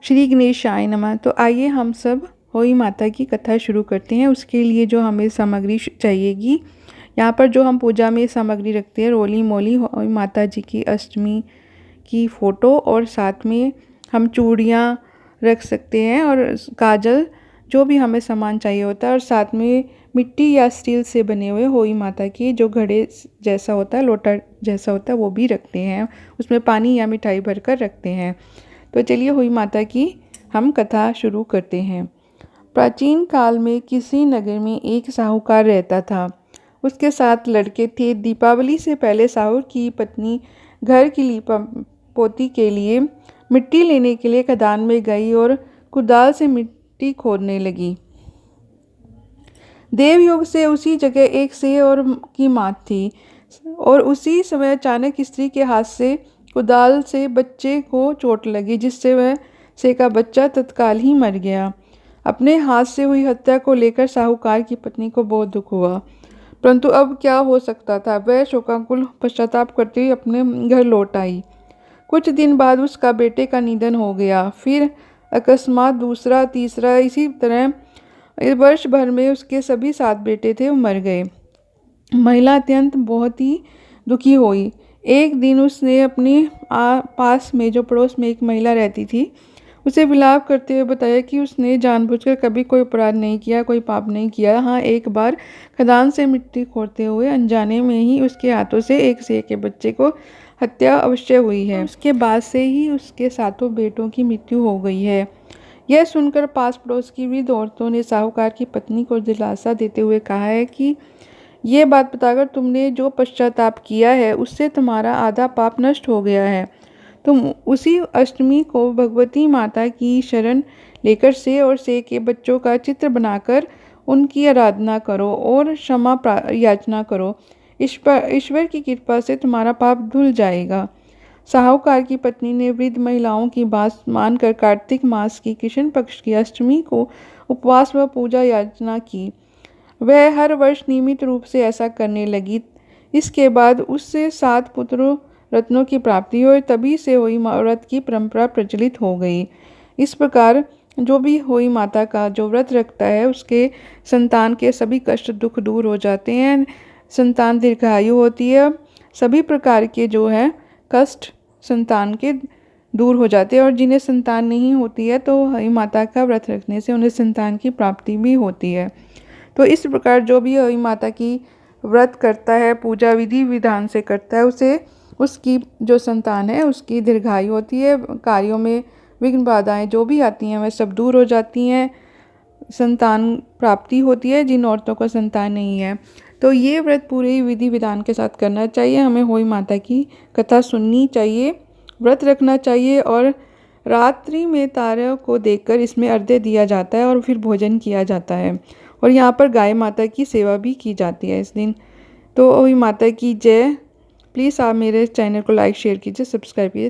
श्री गणेशाय नमः। तो आइए हम सब होई माता की कथा शुरू करते हैं। उसके लिए जो हमें सामग्री चाहिएगी, यहाँ पर जो हम पूजा में सामग्री रखते हैं, रोली मोली होई माता जी की अष्टमी की फ़ोटो, और साथ में हम चूड़ियाँ रख सकते हैं और काजल, जो भी हमें सामान चाहिए होता है। और साथ में मिट्टी या स्टील से बने हुए होई माता की जो घड़े जैसा होता है, लोटा जैसा होता है, वो भी रखते हैं। उसमें पानी या मिठाई भरकर रखते हैं। तो चलिए होई माता की हम कथा शुरू करते हैं। प्राचीन काल में किसी नगर में एक साहूकार रहता था। उसके 7 लड़के थे। दीपावली से पहले साहूकार की पत्नी घर की लीपा पोती के लिए मिट्टी लेने के लिए खदान में गई और कुदाल से मिट्टी खोदने लगी। देवयोग से उसी जगह एक सेह और की मात थी, और उसी समय अचानक स्त्री के हाथ से कुदाल से बच्चे को चोट लगी, जिससे वह सेह का बच्चा तत्काल ही मर गया। अपने हाथ से हुई हत्या को लेकर साहूकार की पत्नी को बहुत दुख हुआ, परंतु अब क्या हो सकता था। वह शोकाकुल पश्चाताप करते हुए अपने घर लौट आई। कुछ दिन बाद उसका बेटे का निधन हो गया। फिर अकस्मात दूसरा, तीसरा, इसी तरह वर्ष भर में उसके सभी 7 बेटे थे वो मर गए। महिला अत्यंत बहुत ही दुखी हुई। एक दिन उसने अपने पास में जो पड़ोस में एक महिला रहती थी, उसे विलाप करते हुए बताया कि उसने जानबूझकर कभी कोई अपराध नहीं किया, कोई पाप नहीं किया। हाँ, एक बार खदान से मिट्टी खोदते हुए अनजाने में ही उसके हाथों से एक सेह के बच्चे को हत्या अवश्य हुई है। उसके बाद से ही उसके 7 बेटों की मृत्यु हो गई है। यह सुनकर पास पड़ोस की वृद्ध औरतों ने साहूकार की पत्नी को दिलासा देते हुए कहा है कि ये बात बताकर तुमने जो पश्चाताप किया है, उससे तुम्हारा आधा पाप नष्ट हो गया है। तुम उसी अष्टमी को भगवती माता की शरण लेकर सेह और सेह के बच्चों का चित्र बनाकर उनकी आराधना करो और क्षमा याचना करो। ईश्वर की कृपा से तुम्हारा पाप धुल जाएगा। साहूकार की पत्नी ने वृद्ध महिलाओं की बात मानकर कार्तिक मास की कृष्ण पक्ष की अष्टमी को उपवास व पूजा याचना की। वह हर वर्ष नियमित रूप से ऐसा करने लगी। इसके बाद उससे 7 पुत्रों रत्नों की प्राप्ति हुई। तभी से होई व्रत की परंपरा प्रचलित हो गई। इस प्रकार जो भी होई माता का जो व्रत रखता है, उसके संतान के सभी कष्ट दुख दूर हो जाते हैं। संतान दीर्घायु होती है। सभी प्रकार के जो है कष्ट संतान के दूर हो जाते हैं। और जिन्हें संतान नहीं होती है, तो होई माता का व्रत रखने से उन्हें संतान की प्राप्ति भी होती है। तो इस प्रकार जो भी होई माता की व्रत करता है, पूजा विधि विधान से करता है, उसे उसकी जो संतान है उसकी दीर्घायु होती है। कार्यों में विघ्न बाधाएं जो भी आती हैं वह सब दूर हो जाती हैं। संतान प्राप्ति होती है जिन औरतों को संतान नहीं है। तो ये व्रत पूरे विधि विधान के साथ करना चाहिए। हमें होई माता की कथा सुननी चाहिए, व्रत रखना चाहिए, और रात्रि में तारों को देखकर इसमें अर्घ्य दिया जाता है और फिर भोजन किया जाता है। और यहाँ पर गाय माता की सेवा भी की जाती है इस दिन। तो होई माता की जय। प्लीज़ आप मेरे चैनल को लाइक शेयर कीजिए, सब्सक्राइब कीजिए।